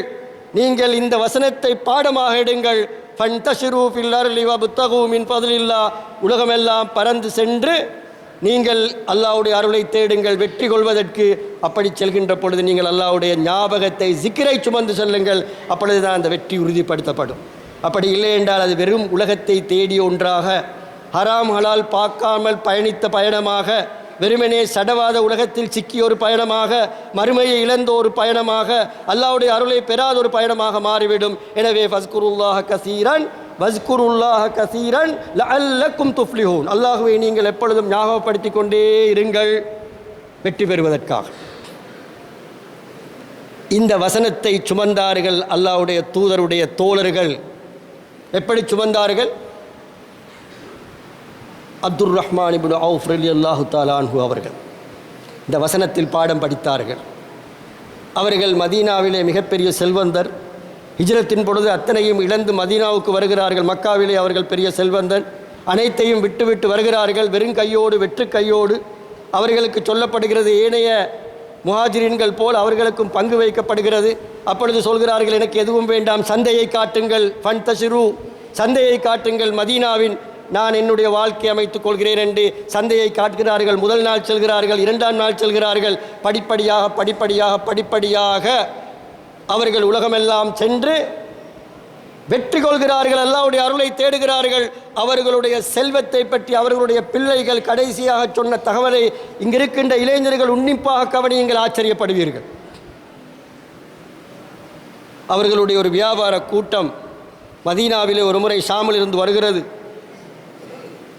Speaker 1: நீங்கள் இந்த வசனத்தை பாடமாக எடுங்கள். ஃபன்தஷிரு ஃபில் அர்லி வப்தகு மின் ஃபத்லில்லாஹ். உலகமெல்லாம் பறந்து சென்று நீங்கள் அல்லாஹ்வுடைய அருளை தேடுங்கள் வெற்றி கொள்வதற்கு. அப்படி செல்கின்ற பொழுது நீங்கள் அல்லாஹ்வுடைய ஞாபகத்தை, ஜிக்ரை சுமந்து செல்லுங்கள். அப்பொழுதுதான் அந்த வெற்றி உறுதிப்படுத்தப்படும். அப்படி இல்லை என்றால் அது வெறும் உலகத்தை தேடிய ஒன்றாக, ஹராம் ஹலால் பார்க்காமல் பயணித்த பயணமாக, வெறுமனே சடவாத உலகத்தில் சிக்கிய ஒரு பயணமாக, மறுமையை இழந்த ஒரு பயணமாக, அல்லாஹ்வுடைய அருளை பெறாத ஒரு பயணமாக மாறிவிடும். எனவே ஃபஸ்குருல்லாஹ கஸீரன் வஸ்குருல்லாஹ கஸீரன் லஅல்லக்கும் துஃப்லிஹூன். அல்லாஹ்வை நீங்கள் எப்பொழுதும் ஞாபகப்படுத்திக் கொண்டே இருங்கள் வெற்றி பெறுவதற்காக. இந்த வசனத்தை சுமந்தார்கள் அல்லாஹ்வுடைய தூதருடைய தோழர்கள். எப்படி சுமந்தார்கள்? அப்துர் ரஹ்மான் இப்னு அவுஃப் ரலியல்லாஹு தஆலா அன்ஹு அவர்கள் இந்த வசனத்தில் பாடம் படித்தார்கள். அவர்கள் மதீனாவிலே மிகப்பெரிய செல்வந்தர். ஹிஜ்ரத்தின் பொழுது அத்தனையும் இழந்து மதீனாவுக்கு வருகிறார்கள். மக்காவிலே அவர்கள் பெரிய செல்வந்தன். அனைத்தையும் விட்டுவிட்டு வருகிறார்கள், வெறும் கையோடு, வெற்று கையோடு. அவர்களுக்கு சொல்லப்படுகிறது, ஏனைய முஹாஜிரின்கள் போல் அவர்களுக்கும் பங்கு வைக்கப்படுகிறது. அப்பொழுது சொல்கிறார்கள், எனக்கு எதுவும் வேண்டாம், சந்தையை காட்டுங்கள். ஃபன்தஷிரு, சந்தையை காட்டுங்கள் மதீனாவின், நான் என்னுடைய வாழ்க்கை அமைத்துக் கொள்கிறேன் என்று சந்தையை காட்டுகிறார்கள். முதல் நாள் செல்கிறார்கள், இரண்டாம் நாள் செல்கிறார்கள். படிப்படியாக படிப்படியாக படிப்படியாக அவர்கள் உலகமெல்லாம் சென்று வெற்றி கொள்கிறார்கள். அல்லாஹ்வுடைய அருளை தேடுகிறார்கள். அவர்களுடைய செல்வத்தை பற்றி அவர்களுடைய பிள்ளைகள் கடைசியாக சொன்ன தகவலை இங்கிருக்கின்ற இளைஞர்கள் உன்னிப்பாக கவனியுங்கள், ஆச்சரியப்படுவீர்கள். அவர்களுடைய ஒரு வியாபார கூட்டம் மதீனாவிலே ஒரு முறை ஷாமில் இருந்து வருகிறது.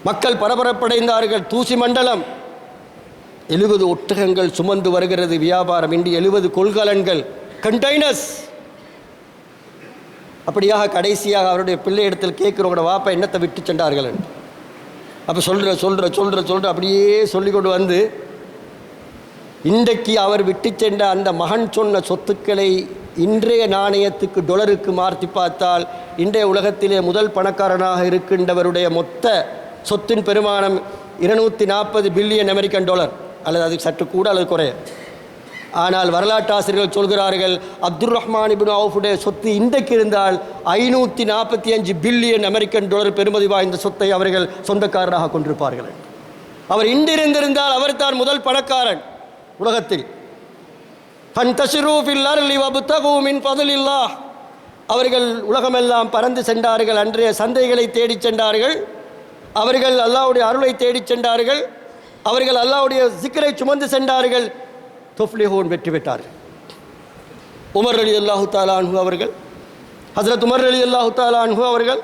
Speaker 1: மக்கள் பரபரப்படைந்தார்கள். தூசி மண்டலம். 70 ஒட்டகங்கள் சுமந்து வருகிறது வியாபாரம். இன்று 70 கொள்கலன்கள், கண்டெய்னர்ஸ். அப்படியாக கடைசியாக அவருடைய பிள்ளை இடத்தில் கேட்குறவங்களோட வாப்பா என்னத்தை விட்டு சென்றார்கள். அப்போ சொல்கிற அப்படியே சொல்லி கொண்டு வந்து, இன்றைக்கு அவர் விட்டு சென்ற அந்த மகன் சொன்ன சொத்துக்களை இன்றைய நாணயத்துக்கு, டொலருக்கு மாற்றி பார்த்தால், இன்றைய உலகத்திலே முதல் பணக்காரனாக இருக்கின்றவருடைய மொத்த சொத்தின் பெருமானம் 240 பில்லியன் அமெரிக்கன் டாலர், அல்லது அதுக்கு சற்று கூட அல்லது குறைய. ஆனால் வரலாற்று ஆசிரியர்கள் சொல்கிறார்கள், அப்துர் ரஹ்மான் இப்னு அவுஃபுடைய சொத்து இன்றைக்கு இருந்தால் 545 பில்லியன் அமெரிக்கன் டாலர் பெறுமதி வாய்ந்த சொத்தை அவர்கள் சொந்தக்காரராக கொண்டிருப்பார்கள். அவர் இன்றிருந்திருந்தால் அவர் தான் முதல் பணக்காரன் உலகத்தில். ஃபன்தஷிரு ஃபில் அர்லி வப்தகு மின் ஃபத்லில்லாஹ். அவர்கள் உலகமெல்லாம் பறந்து சென்றார்கள். அன்றைய சந்தைகளை தேடிச் சென்றார்கள். அவர்கள் அல்லாஹ்வுடைய அருளை தேடிச் சென்றார்கள். அவர்கள் அல்லாஹ்வுடைய ஜிக்ரை சுமந்து சென்றார்கள். துஃப்லிஹூன், வெற்றி பெற்றார்கள். உமர் ரலியல்லாஹு தஆலா அன்ஹு அவர்கள், ஹஜ்ரத் உமர் ரலியல்லாஹு தஆலா அன்ஹு அவர்கள்,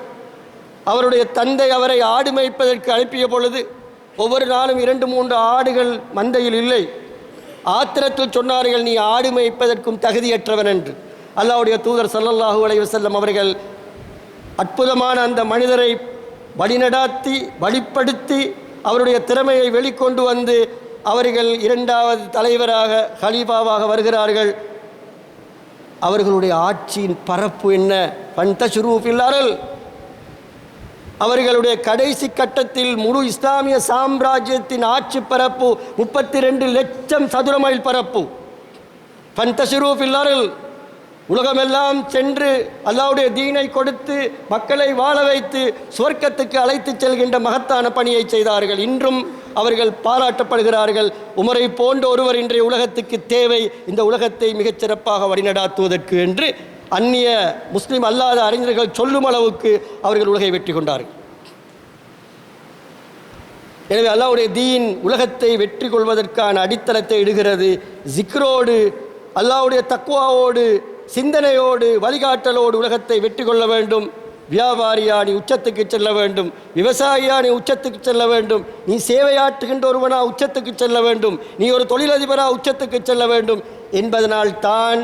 Speaker 1: அவருடைய தந்தை அவரை ஆடு மேய்ப்பதற்கு அனுப்பிய பொழுது ஒவ்வொரு நாளும் 2-3 ஆடுகள் மந்தையில் இல்லை. ஆத்திரத்தில் சொன்னார்கள், நீ ஆடு மேய்ப்பதற்கும் தகுதியற்றவன் என்று. அல்லாஹ்வுடைய தூதர் ஸல்லல்லாஹு அலைஹி வஸல்லம் அவர்கள் அற்புதமான அந்த மனிதரை வழிநடாத்தி, வழிப்படுத்தி, அவருடைய திறமையை வெளிக்கொண்டு வந்து அவர்கள் 2வது தலைவராக, ஹலீஃபாவாக வருகிறார்கள். அவர்களுடைய ஆட்சியின் பரப்பு என்ன? ஃபன்தஷிரு ஃபில் அர்ல். அவர்களுடைய கடைசி கட்டத்தில் முழு இஸ்லாமிய சாம்ராஜ்யத்தின் ஆட்சி பரப்பு 32 லட்சம் சதுர மைல் பரப்பு. ஃபன்தஷிரு ஃபில் அர்ல். உலகமெல்லாம் சென்று அல்லாஹ்வுடைய தீனை கொடுத்து மக்களை வாழ வைத்து சுவர்க்கத்துக்கு அழைத்து செல்கின்ற மகத்தான பணியை செய்தார்கள். இன்றும் அவர்கள் பாராட்டப்படுகிறார்கள். உமரை போன்ற ஒருவர் இன்றைய உலகத்துக்கு தேவை, இந்த உலகத்தை மிகச் சிறப்பாக வழிநடாத்துவதற்கு என்று அந்நிய முஸ்லிம் அல்லாத அறிஞர்கள் சொல்லும் அளவுக்கு அவர்கள் உலகை வெற்றி கொண்டார்கள். எனவே அல்லாஹ்வுடைய தீன் உலகத்தை வெற்றி கொள்வதற்கான அடித்தளத்தை இடுகிறது. ஜிக்ரோடு, அல்லாஹ்வுடைய தக்வாவோடு, சிந்தனையோடு, வழிகாட்டலோடு உலகத்தை வெற்றி கொள்ள வேண்டும். வியாபாரியா நீ உச்சத்துக்கு செல்ல வேண்டும், விவசாயியா நீ உச்சத்துக்கு செல்ல வேண்டும், நீ சேவையாற்றுகின்ற ஒருவனா உச்சத்துக்கு செல்ல வேண்டும், நீ ஒரு தொழிலதிபரா உச்சத்துக்கு செல்ல வேண்டும் என்பதனால் தான்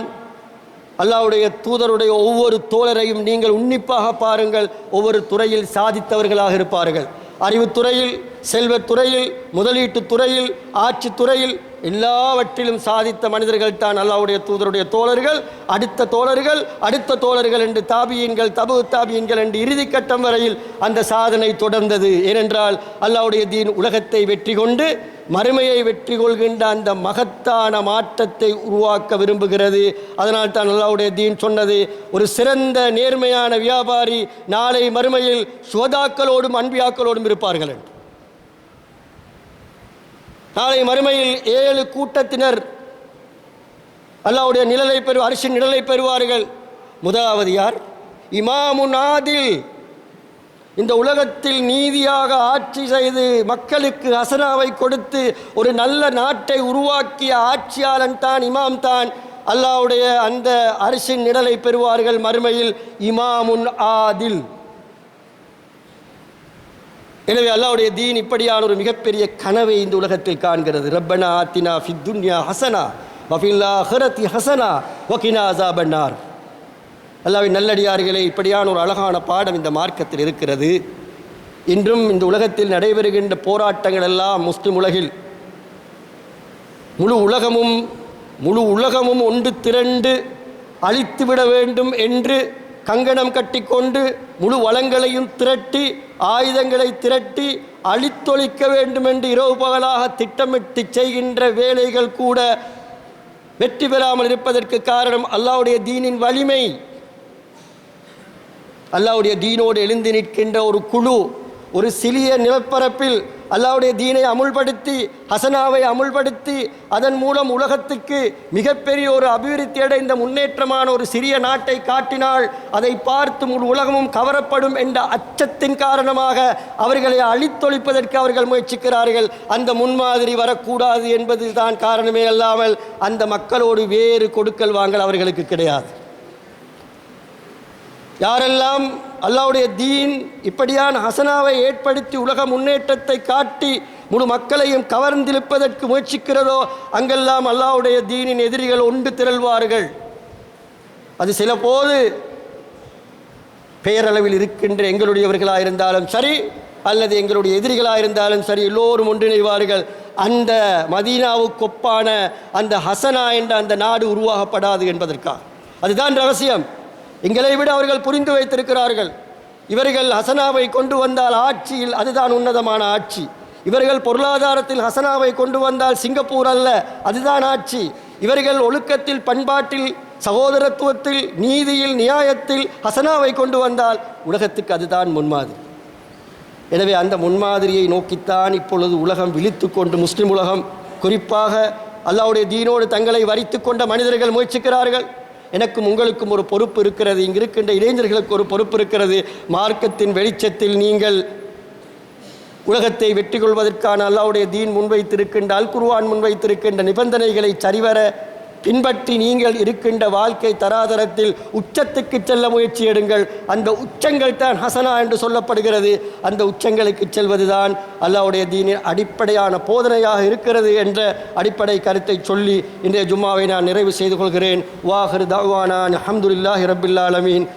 Speaker 1: அல்லாஹ்வுடைய தூதருடைய ஒவ்வொரு தோழரையும் நீங்கள் உன்னிப்பாக பாருங்கள், ஒவ்வொரு துறையில் சாதித்தவர்களாக இருப்பார்கள். அறிவுத்துறையில், செல்வத்துறையில், முதலீட்டுத் துறையில், ஆட்சி துறையில் எல்லாவற்றிலும் சாதித்த மனிதர்கள் தான் அல்லாஹ்வுடைய தூதருடைய தோழர்கள். அடுத்த தோழர்கள், அடுத்த தோழர்கள் என்று தாபியீன்கள், தபு தாபியீன்கள் என்று இறுதி கட்டம் வரையில் அந்த சாதனை தொடர்ந்தது. ஏனென்றால் அல்லாஹ்வுடைய தீன் உலகத்தை வெற்றி கொண்டு மறுமையை வெற்றி கொள்கின்ற அந்த மகத்தான மாற்றத்தை உருவாக்க விரும்புகிறது. அதனால் தான் அல்லாஹ்வுடைய தீன் சொன்னது, ஒரு சிறந்த நேர்மையான வியாபாரி நாளை மறுமையில் சுஹதாக்களோடும் அன்பியாக்களோடும் இருப்பார்கள் என்று. நாளை மறுமையில் 7 கூட்டத்தினர் அல்லாஹ்வுடைய நிழலை அரிசின் நிழலை பெறுவார்கள். முதலாவது யார்? இமாமுன் ஆதில். இந்த உலகத்தில் நீதியாக ஆட்சி செய்து மக்களுக்கு ஹசனாவை கொடுத்து ஒரு நல்ல நாட்டை உருவாக்கிய ஆட்சியாளன் தான், இமாம் தான். அல்லாஹ்வுடைய அந்த அரிசின் நிழலை பெறுவார்கள் மறுமையில். இமாமுன் ஆதில். எனவே அல்லாஹ்வுடைய தீன் இப்படியான ஒரு மிகப்பெரிய கனவை இந்த உலகத்தில் காண்கிறது. ரப்பனா ஆத்தினா ஃபித் துன்யா ஹசனா வஃபில் ஆஹிரத்தி ஹசனா வகினா அஸாபன்னார். அல்லாஹ்வின் நல்லடியார்களே, இப்படியான ஒரு அழகான பாடம் இந்த மார்க்கத்தில் இருக்கிறது. இன்றும் இந்த உலகத்தில் நடைபெறுகின்ற போராட்டங்கள் எல்லாம் முஸ்லிம் உலகில் முழு உலகமும் ஒன்று திரண்டு அழித்துவிட வேண்டும் என்று கங்கணம் கட்டிக்கொண்டு முழு வளங்களையும் திரட்டி ஆயுதங்களை திரட்டி அழித்தொழிக்க வேண்டும் என்று இரவு பகலாக திட்டமிட்டு செய்கின்ற வேலைகள் கூட வெற்றி பெறாமல் இருப்பதற்கு காரணம் அல்லாஹ்வுடைய தீனின் வலிமை. அல்லாஹ்வுடைய தீனோடு எழுந்து நிற்கின்ற ஒரு குழு ஒரு சிறிய நிலப்பரப்பில் அல்லாஹ்வுடைய தீனை அமுல்படுத்தி, ஹசனாவை அமுல்படுத்தி, அதன் மூலம் உலகத்துக்கு மிகப்பெரிய ஒரு அபிவிருத்தி அடைந்த முன்னேற்றமான ஒரு சிறிய நாட்டை காட்டினால் அதை பார்த்து முழு உலகமும் கவரப்படும் என்ற அச்சத்தின் காரணமாக அவர்களை அழித்தொழிப்பதற்கு அவர்கள் முயற்சிக்கிறார்கள். அந்த முன்மாதிரி வரக்கூடாது என்பது தான் காரணமே அல்லாமல் அந்த மக்களோடு வேறு கொடுக்கல் வாங்கல் அவர்களுக்கு கிடையாது. யாரெல்லாம் அல்லாஹ்வுடைய தீன் இப்படியான ஹசனாவை ஏற்படுத்தி உலக முன்னேற்றத்தை காட்டி முழு மக்களையும் கவர்ந்திழுப்பதற்கு முயற்சிக்கிறதோ அங்கெல்லாம் அல்லாஹ்வுடைய தீனின் எதிரிகள் ஒன்று திரள்வார்கள். அது சில போது பெயரளவில் இருக்கின்ற எங்களுடையவர்களாக இருந்தாலும் சரி அல்லது எங்களுடைய எதிரிகளாக இருந்தாலும் சரி, எல்லோரும் ஒன்றிணைவார்கள். அந்த மதீனாவுக்கு ஒப்பான அந்த ஹசனா என்ற அந்த நாடு உருவாகப்படாது என்பதற்காக. அதுதான் ரகசியம். எங்களை விட அவர்கள் புரிந்து வைத்திருக்கிறார்கள். இவர்கள் ஹசனாவை கொண்டு வந்தால் ஆட்சியில் அதுதான் உன்னதமான ஆட்சி. இவர்கள் பொருளாதாரத்தில் ஹசனாவை கொண்டு வந்தால் சிங்கப்பூர் அல்ல, அதுதான் ஆட்சி. இவர்கள் ஒழுக்கத்தில், பண்பாட்டில், சகோதரத்துவத்தில், நீதியில், நியாயத்தில் ஹசனாவை கொண்டு வந்தால் உலகத்துக்கு அதுதான் முன்மாதிரி. எனவே அந்த முன்மாதிரியை நோக்கித்தான் இப்பொழுது உலகம் விழித்து கொண்டு, முஸ்லிம் உலகம் குறிப்பாக அல்லாஹ்வுடைய தீனோடு தங்களை வரித்து கொண்ட மனிதர்கள் முயற்சிக்கிறார்கள். எனக்கும் உங்களுக்கும் ஒரு பொறுப்பு இருக்கிறது. இங்கு இருக்கின்ற இளைஞர்களுக்கு ஒரு பொறுப்பு இருக்கிறது. மார்க்கத்தின் வெளிச்சத்தில் நீங்கள் உலகத்தை வெற்றி கொள்வதற்கான அல்லாஹ்வுடைய தீன் முன்வைத்திருக்கின்ற, அல் குர்ஆன் முன்வைத்திருக்கின்ற நிபந்தனைகளை சரிவர பின்பற்றி நீங்கள் இருக்கின்ற வாழ்க்கை தராதரத்தில் உச்சத்துக்கு செல்ல முயற்சி எடுங்கள். அந்த உச்சங்கள் தான் ஹசனா என்று சொல்லப்படுகிறது. அந்த உச்சங்களுக்கு செல்வதுதான் அல்லாஹ்வுடைய தீனின் அடிப்படையான போதனையாக இருக்கிறது என்ற அடிப்படை கருத்தை சொல்லி இன்றைய ஜும்மாவை நான் நிறைவு செய்து கொள்கிறேன். வாஹிர் தஅவானா அல்ஹம்துலில்லாஹி ரப்பில் ஆலமீன்.